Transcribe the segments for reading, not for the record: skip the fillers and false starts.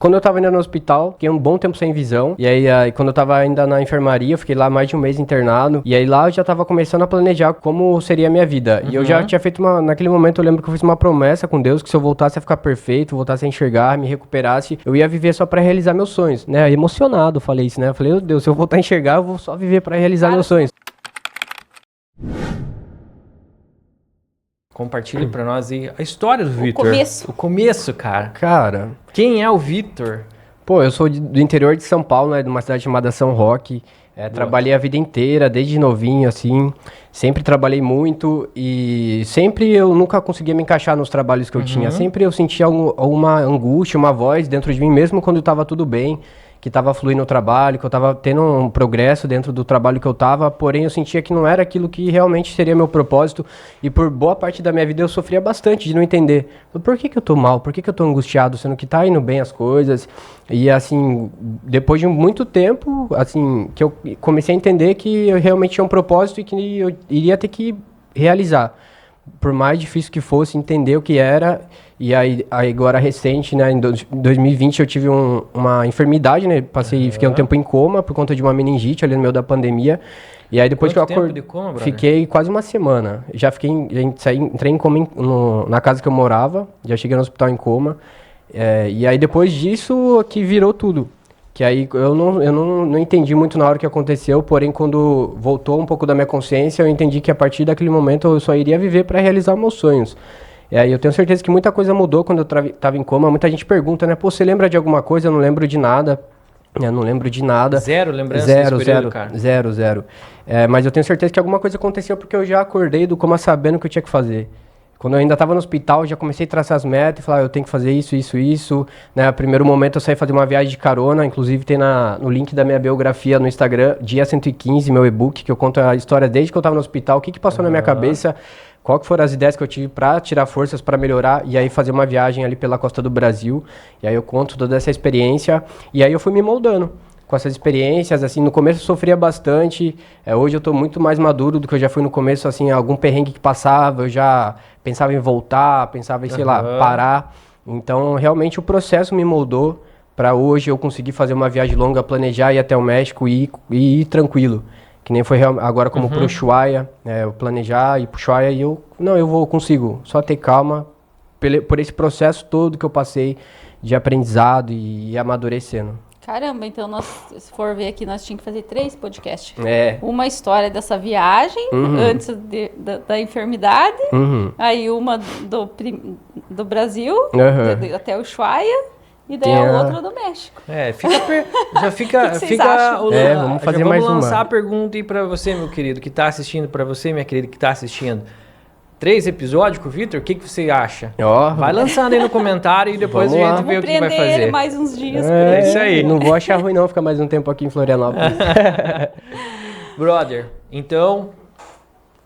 Quando eu tava indo no hospital, fiquei um bom tempo sem visão. E aí, quando eu tava ainda na enfermaria, eu fiquei lá mais de um mês internado. E aí lá eu já tava começando a planejar como seria a minha vida. E eu já tinha feito naquele momento eu lembro que eu fiz uma promessa com Deus que se eu voltasse a ficar perfeito, voltasse a enxergar, me recuperasse, eu ia viver só pra realizar meus sonhos, né? Emocionado falei isso, né? Eu falei, meu Deus, se eu voltar a enxergar, eu vou só viver pra realizar meus sonhos. Compartilhe pra nós aí a história do Vitor. Começo. O começo, cara. Cara, Quem é o Vitor? pô, eu sou do interior de São Paulo, né? De uma cidade chamada São Roque. Trabalhei a vida inteira, desde novinho, assim. Sempre trabalhei muito e sempre eu nunca conseguia me encaixar nos trabalhos que eu tinha. Sempre eu sentia alguma angústia, uma voz dentro de mim, mesmo quando estava tudo bem, que estava fluindo o trabalho, que eu estava tendo um progresso dentro do trabalho que eu estava, porém eu sentia que não era aquilo que realmente seria meu propósito. E por boa parte da minha vida eu sofria bastante de não entender. Por que eu tô mal? Por que eu tô angustiado, sendo que tá indo bem as coisas? E assim, depois de muito tempo, assim, que eu comecei a entender que eu realmente tinha um propósito e que eu iria ter que realizar. Por mais difícil que fosse entender o que era, e aí agora recente, né, em 2020 eu tive uma enfermidade, né, fiquei um tempo em coma por conta de uma meningite ali no meio da pandemia, e aí depois Quanto que eu tempo de coma, brother? fiquei quase uma semana, entrei em coma na casa que eu morava, já cheguei no hospital em coma, e aí depois disso que virou tudo. Que aí eu não entendi muito na hora que aconteceu, porém quando voltou um pouco da minha consciência, eu entendi que a partir daquele momento eu só iria viver para realizar meus sonhos. E aí eu tenho certeza que muita coisa mudou quando eu tava em coma. Muita gente pergunta, né? Pô, você lembra de alguma coisa? Eu não lembro de nada. Eu não lembro de nada. Zero lembrança desse período, cara? Zero. Mas eu tenho certeza que alguma coisa aconteceu porque eu já acordei do coma sabendo o que eu tinha que fazer. Quando eu ainda estava no hospital, já comecei a traçar as metas e falar, eu tenho que fazer isso, né? No primeiro momento eu saí fazer uma viagem de carona, inclusive tem no link da minha biografia no Instagram, dia 115, meu e-book, que eu conto a história desde que eu estava no hospital, o que passou na minha cabeça, qual que foram as ideias que eu tive para tirar forças para melhorar, e aí fazer uma viagem ali pela costa do Brasil, e aí eu conto toda essa experiência, e aí eu fui me moldando com essas experiências, assim, no começo eu sofria bastante, hoje eu tô muito mais maduro do que eu já fui no começo, assim, algum perrengue que passava, eu já pensava em voltar, pensava em, sei lá, parar, então realmente o processo me moldou para hoje eu conseguir fazer uma viagem longa, planejar ir até o México e ir tranquilo, que nem foi agora como pro Ushuaia, eu planejar ir pro Ushuaia e eu consigo, só ter calma por esse processo todo que eu passei de aprendizado e amadurecendo. Caramba, então nós, se for ver aqui, nós tínhamos que fazer 3 podcasts. Uma história dessa viagem, antes da enfermidade, aí uma do Brasil, até o Ushuaia, e daí a outra do México. Já fica... que vocês acham? Vamos fazer mais uma. Vamos lançar a pergunta aí pra você, meu querido, que tá assistindo, pra você, minha querida, que tá assistindo. 3 episódios com o Vitor, o que você acha? Vai lançando aí no comentário e depois a gente vê o que vai fazer. Ele mais uns dias. É isso aí. Não vou achar ruim não ficar mais um tempo aqui em Florianópolis. Brother, então,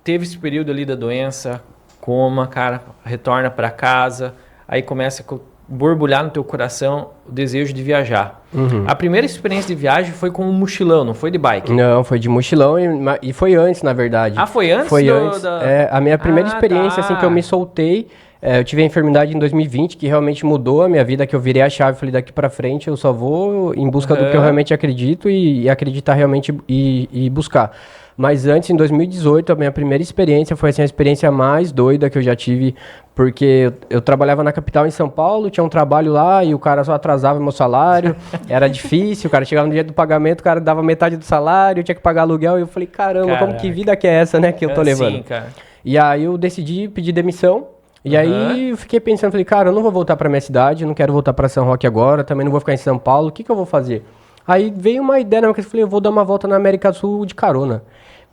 teve esse período ali da doença, coma, cara, retorna pra casa, aí começa a borbulhar no teu coração o desejo de viajar. A primeira experiência de viagem foi com um mochilão, não foi de bike? Não, foi de mochilão e foi antes, na verdade. Ah, foi antes? Foi antes. A minha primeira experiência, assim, que eu me soltei, eu tive a enfermidade em 2020, que realmente mudou a minha vida, que eu virei a chave, falei, daqui pra frente eu só vou em busca do que eu realmente acredito e acreditar realmente e buscar. Mas antes, em 2018, a minha primeira experiência foi assim, a experiência mais doida que eu já tive, porque eu trabalhava na capital em São Paulo, tinha um trabalho lá e o cara só atrasava meu salário, era difícil, o cara chegava no dia do pagamento, o cara dava metade do salário, eu tinha que pagar aluguel, e eu falei, caramba, como que vida que é essa, né, que eu tô levando? Sim, cara. E aí eu decidi pedir demissão, e aí eu fiquei pensando, falei, cara, eu não vou voltar pra minha cidade, eu não quero voltar pra São Roque agora, também não vou ficar em São Paulo, o que eu vou fazer? Aí veio uma ideia na minha cabeça, falei, eu vou dar uma volta na América do Sul de carona.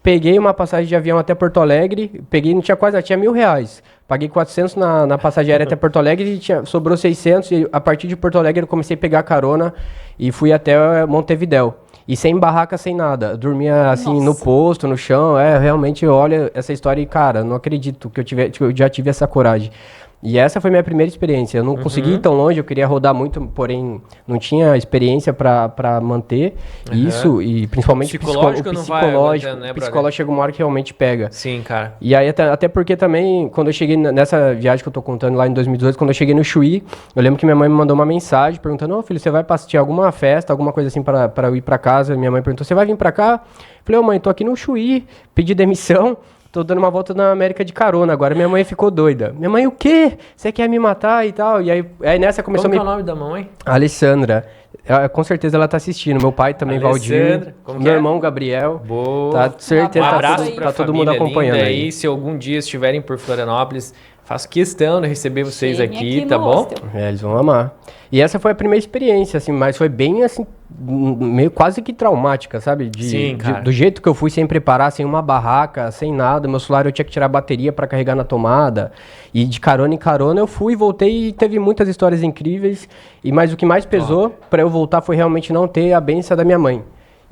Peguei uma passagem de avião até Porto Alegre, não tinha tinha R$1.000. Paguei 400 na passagem aérea até Porto Alegre e sobrou 600. E a partir de Porto Alegre eu comecei a pegar carona e fui até Montevidéu. E sem barraca, sem nada. Eu dormia assim no posto, no chão. Realmente, olha essa história e, cara, não acredito que eu já tive essa coragem. E essa foi minha primeira experiência. Eu não consegui ir tão longe, eu queria rodar muito, porém não tinha experiência para manter isso. E principalmente o psicológico. O psicológico chega uma hora que realmente pega. Sim, cara. E aí, até porque também, quando eu cheguei nessa viagem que eu tô contando lá em 2018, quando eu cheguei no Chuí, eu lembro que minha mãe me mandou uma mensagem perguntando: ô filho, você vai assistir alguma festa, alguma coisa assim para eu ir para casa? Minha mãe perguntou: você vai vir para cá? Falei: ô mãe, tô aqui no Chuí, pedi demissão. Tô dando uma volta na América de carona agora. Minha mãe ficou doida. Minha mãe, o quê? Você quer me matar e tal? E aí nessa começou Como que é o nome da mamãe? Alessandra. Com certeza ela tá assistindo. Meu pai também, Valdir. Meu irmão, Gabriel. Boa. Tá, certeza, Um abraço pra todo mundo acompanhando aí. Se algum dia estiverem por Florianópolis, faço questão de receber vocês aqui, tá bom? Eles vão amar. E essa foi a primeira experiência, assim, mas foi bem, assim, meio quase que traumática, sabe? Sim, cara. Do jeito que eu fui sem preparar, sem uma barraca, sem nada. Meu celular eu tinha que tirar a bateria pra carregar na tomada. E de carona em carona eu fui, voltei e teve muitas histórias incríveis. Mas o que mais pesou pra eu voltar foi realmente não ter a bênção da minha mãe.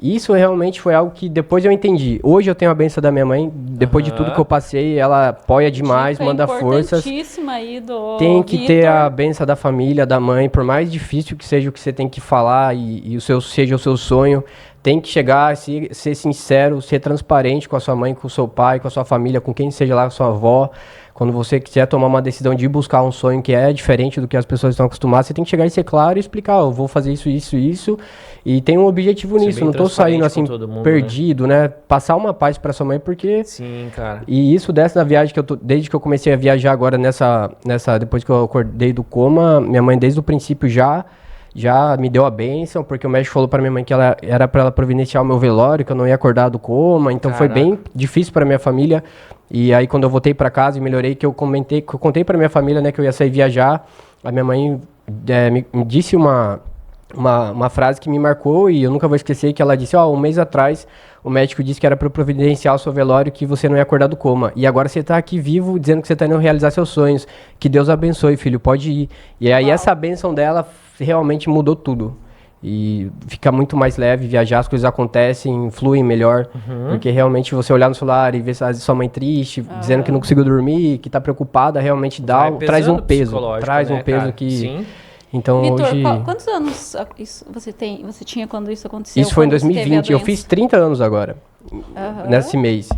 Isso realmente foi algo que depois eu entendi. Hoje eu tenho a bênção da minha mãe, depois de tudo que eu passei, ela apoia demais, manda forças. Aí do tem que Victor. ter a bênção da família, da mãe, por mais difícil que seja o que você tem que falar e seja o seu sonho, tem que chegar, ser sincero, ser transparente com a sua mãe, com o seu pai, com a sua família, com quem seja lá, com a sua avó. Quando você quiser tomar uma decisão de ir buscar um sonho que é diferente do que as pessoas estão acostumadas, você tem que chegar e ser claro e explicar: eu vou fazer isso, e tem um objetivo nisso, não tô saindo assim perdido, né? Passar uma paz pra sua mãe, porque... Sim, cara. E isso dessa viagem que desde que eu comecei a viajar agora depois que eu acordei do coma, minha mãe desde o princípio já me deu a bênção, porque o médico falou pra minha mãe que era pra ela providenciar o meu velório, que eu não ia acordar do coma, então foi bem difícil pra minha família. E aí quando eu voltei pra casa e melhorei, que eu contei pra minha família, né, que eu ia sair viajar, a minha mãe me disse uma frase que me marcou e eu nunca vou esquecer, que ela disse: um mês atrás o médico disse que era para providenciar o seu velório, que você não ia acordar do coma, e agora você tá aqui vivo dizendo que você tá indo realizar seus sonhos, que Deus abençoe, filho, pode ir. E aí essa bênção dela realmente mudou tudo. E fica muito mais leve viajar, as coisas acontecem, fluem melhor, porque realmente você olhar no celular e ver sua mãe triste, dizendo que não conseguiu dormir, que tá preocupada, realmente traz um peso, cara? Que... Sim. Então, Vitor, hoje... quantos anos você tinha quando isso aconteceu? Isso foi em 2020, eu fiz 30 anos agora, nesse mês.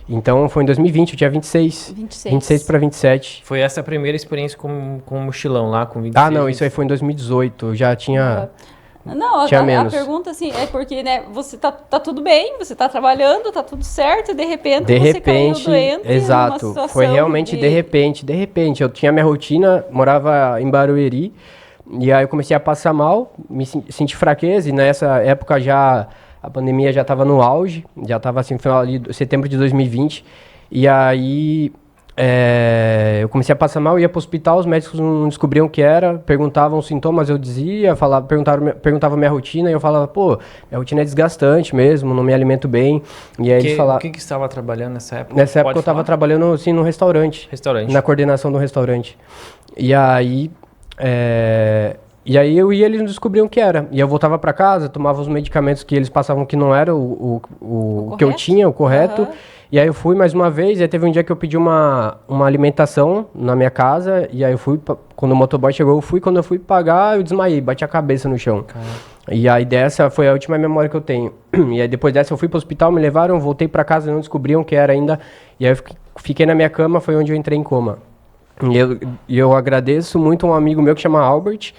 Então foi em 2020, eu tinha 26 para 27. Foi essa a primeira experiência com mochilão lá, com 26? Não, isso aí foi em 2018, eu já tinha... Não, a pergunta assim é porque, né, você tá tudo bem, você tá trabalhando, tá tudo certo, e de repente você caiu doente. Exato, foi realmente de repente. Eu tinha minha rotina, morava em Barueri, e aí eu comecei a passar mal, senti fraqueza, e nessa época a pandemia já estava no auge, já estava assim, no final ali de setembro de 2020, e aí... eu comecei a passar mal, ia pro hospital, os médicos não descobriam o que era, perguntavam os sintomas, eu dizia, perguntava minha rotina, e eu falava: pô, minha rotina é desgastante mesmo, não me alimento bem. E aí eles falavam... O que você estava trabalhando nessa época? Nessa época eu estava trabalhando, assim, no restaurante. Na coordenação do restaurante. E aí eu ia, eles não descobriam o que era. E eu voltava para casa, tomava os medicamentos que eles passavam que não era o que eu tinha, o correto. E aí eu fui mais uma vez, e aí teve um dia que eu pedi uma alimentação na minha casa, e aí eu fui, quando o motoboy chegou, quando eu fui pagar, eu desmaiei, bati a cabeça no chão. E aí dessa foi a última memória que eu tenho. E aí depois dessa eu fui pro hospital, me levaram, voltei para casa, não descobriam o que era ainda, e aí eu fiquei na minha cama, foi onde eu entrei em coma. E eu agradeço muito um amigo meu que chama Albert.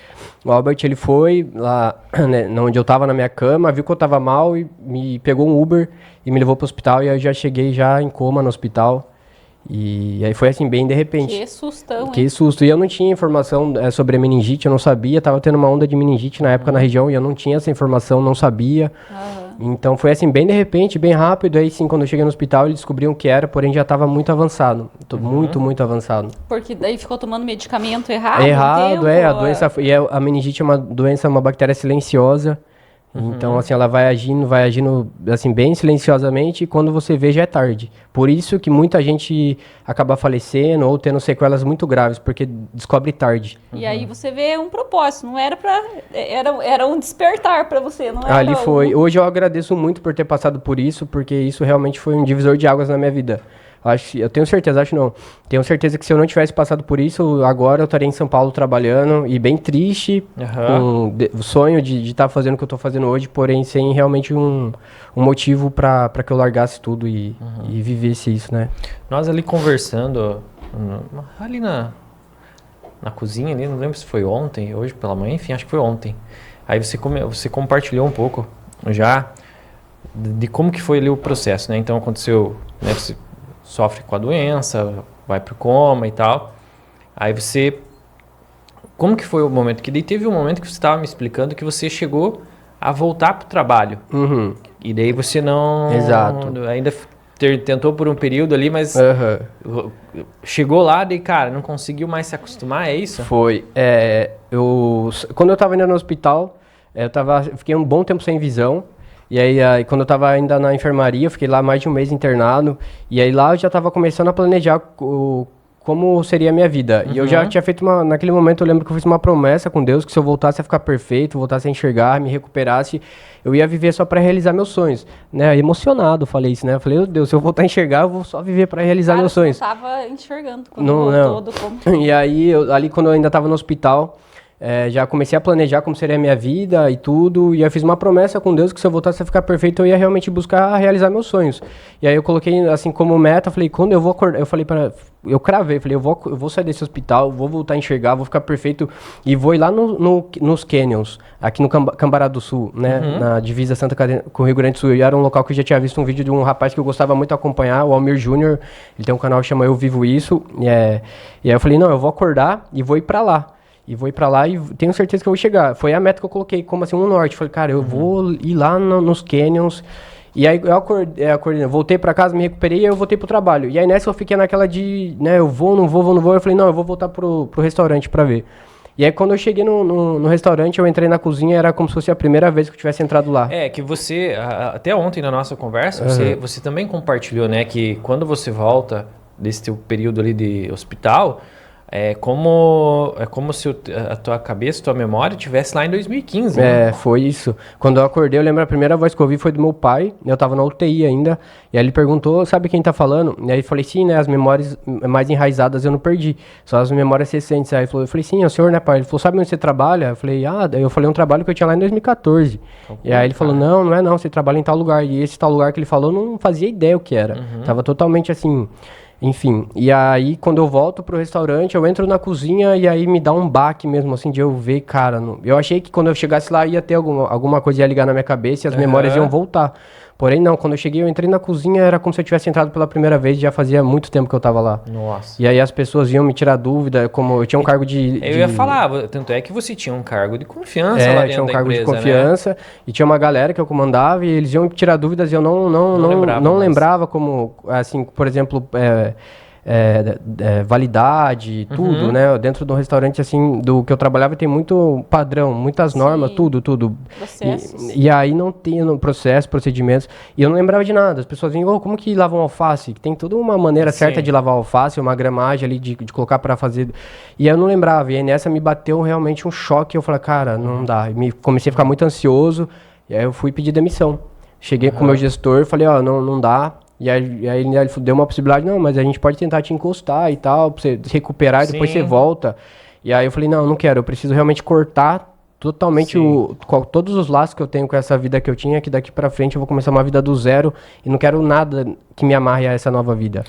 O Albert, ele foi lá, né, onde eu tava na minha cama, viu que eu tava mal e me pegou um Uber e me levou pro hospital, e aí eu já cheguei já em coma no hospital. E aí foi assim, bem de repente. Que sustão, Que susto. E eu não tinha informação sobre a meningite, eu não sabia, tava tendo uma onda de meningite na época na região, e eu não tinha essa informação, não sabia. Então foi assim, bem de repente, bem rápido. Aí sim, quando eu cheguei no hospital, eles descobriram o que era, porém já estava muito avançado. Muito avançado. Porque daí ficou tomando medicamento errado? A doença... E a meningite é uma bactéria silenciosa. Então, assim, ela vai agindo, assim, bem silenciosamente, e quando você vê, já é tarde. Por isso que muita gente acaba falecendo ou tendo sequelas muito graves, porque descobre tarde. E aí você vê um propósito, não era pra... Era um despertar pra você, não era? Ali foi. Hoje eu agradeço muito por ter passado por isso, porque isso realmente foi um divisor de águas na minha vida. Eu tenho certeza, tenho certeza que se eu não tivesse passado por isso, agora eu estaria em São Paulo trabalhando e bem triste, com o sonho de estar fazendo o que eu estou fazendo hoje, porém sem realmente um motivo para que eu largasse tudo e vivesse isso, né? Nós ali conversando, ali na cozinha, ali, não lembro se foi ontem, hoje pela manhã, enfim, acho que foi ontem. Aí você compartilhou um pouco já de como que foi ali o processo, né? Então aconteceu, né, você sofre com a doença, vai pro coma e tal. Aí você... Como que foi o momento? Que daí teve um momento que você estava me explicando que você chegou a voltar pro trabalho. E daí você não... Exato. Ainda tentou por um período ali, mas chegou lá e, cara, não conseguiu mais se acostumar, é isso? Foi. Quando eu tava indo no hospital, fiquei um bom tempo sem visão. E aí, quando eu tava ainda na enfermaria, eu fiquei lá mais de um mês internado. E aí lá eu já tava começando a planejar como seria a minha vida. E eu já tinha feito naquele momento eu lembro que eu fiz uma promessa com Deus, que se eu voltasse a ficar perfeito, voltasse a enxergar, me recuperasse, eu ia viver só para realizar meus sonhos, né? Emocionado falei isso, né? Eu falei, meu Deus, se eu voltar a enxergar, eu vou só viver para realizar meus sonhos. Eu tava enxergando quando voltou do coma. E aí, ali quando eu ainda tava no hospital, já comecei a planejar como seria a minha vida e tudo, e eu fiz uma promessa com Deus que se eu voltasse a ficar perfeito, eu ia realmente buscar realizar meus sonhos. E aí eu coloquei assim como meta, falei, quando eu vou acordar, eu cravei, falei, eu vou sair desse hospital, vou voltar a enxergar, vou ficar perfeito e vou ir lá nos Canyons, aqui no Cambará do Sul, né, na divisa Santa Catarina com o Rio Grande do Sul. E era um local que eu já tinha visto um vídeo de um rapaz que eu gostava muito de acompanhar, o Almir Júnior, ele tem um canal que chama Eu Vivo Isso, e aí eu falei, não, eu vou acordar e vou ir pra lá. E vou ir pra lá e tenho certeza que eu vou chegar. Foi a meta que eu coloquei, como assim, um norte. Falei, cara, eu vou ir lá nos Canyons. E aí eu acordei, voltei pra casa, me recuperei e aí eu voltei pro trabalho. E aí nessa eu fiquei naquela de, né, eu vou, não vou. Eu falei, não, eu vou voltar pro restaurante pra ver. E aí quando eu cheguei no restaurante, eu entrei na cozinha, era como se fosse a primeira vez que eu tivesse entrado lá. Que você, até ontem na nossa conversa, você também compartilhou, né, que quando você volta desse teu período ali de hospital... É como se a tua cabeça, a tua memória estivesse lá em 2015, né? Foi isso. Quando eu acordei, eu lembro a primeira voz que eu ouvi foi do meu pai, eu tava na UTI ainda, e aí ele perguntou, sabe quem tá falando? E aí eu falei, sim, né, as memórias mais enraizadas eu não perdi, só as memórias recentes. Aí eu falei, sim, é o senhor, né, pai? Ele falou, sabe onde você trabalha? Eu falei, eu falei um trabalho que eu tinha lá em 2014. E aí ele falou, não é não, você trabalha em tal lugar. E esse tal lugar que ele falou, eu não fazia ideia o que era. Tava totalmente assim... Enfim, e aí quando eu volto pro restaurante, eu entro na cozinha e aí me dá um baque mesmo, assim, de eu ver, cara... Eu achei que quando eu chegasse lá ia ter alguma coisa ia ligar na minha cabeça e as memórias iam voltar. Porém, não, quando eu cheguei, eu entrei na cozinha, era como se eu tivesse entrado pela primeira vez, já fazia muito tempo que eu tava lá. Nossa. E aí as pessoas iam me tirar dúvida, como eu tinha um cargo de... Eu ia falar, tanto é que você tinha um cargo de confiança lá dentro da empresa, tinha um cargo de confiança, né? E tinha uma galera que eu comandava e eles iam me tirar dúvidas e eu não lembrava como, assim, por exemplo... validade, tudo, né? Dentro do restaurante, assim, do que eu trabalhava tem muito padrão, muitas normas, tudo. E aí não tem processo, procedimentos, e eu não lembrava de nada. As pessoas vinham, como que lavam alface? Tem toda uma maneira certa de lavar alface, uma gramagem ali de colocar para fazer. E eu não lembrava, e aí nessa me bateu realmente um choque, eu falei, cara, não dá. Comecei a ficar muito ansioso, e aí eu fui pedir demissão. Cheguei com o meu gestor, falei, não dá. E aí ele deu uma possibilidade, não, mas a gente pode tentar te encostar e tal, pra você se recuperar e depois você volta. E aí eu falei, não quero, eu preciso realmente cortar totalmente todos os laços que eu tenho com essa vida que eu tinha, que daqui pra frente eu vou começar uma vida do zero e não quero nada que me amarre a essa nova vida.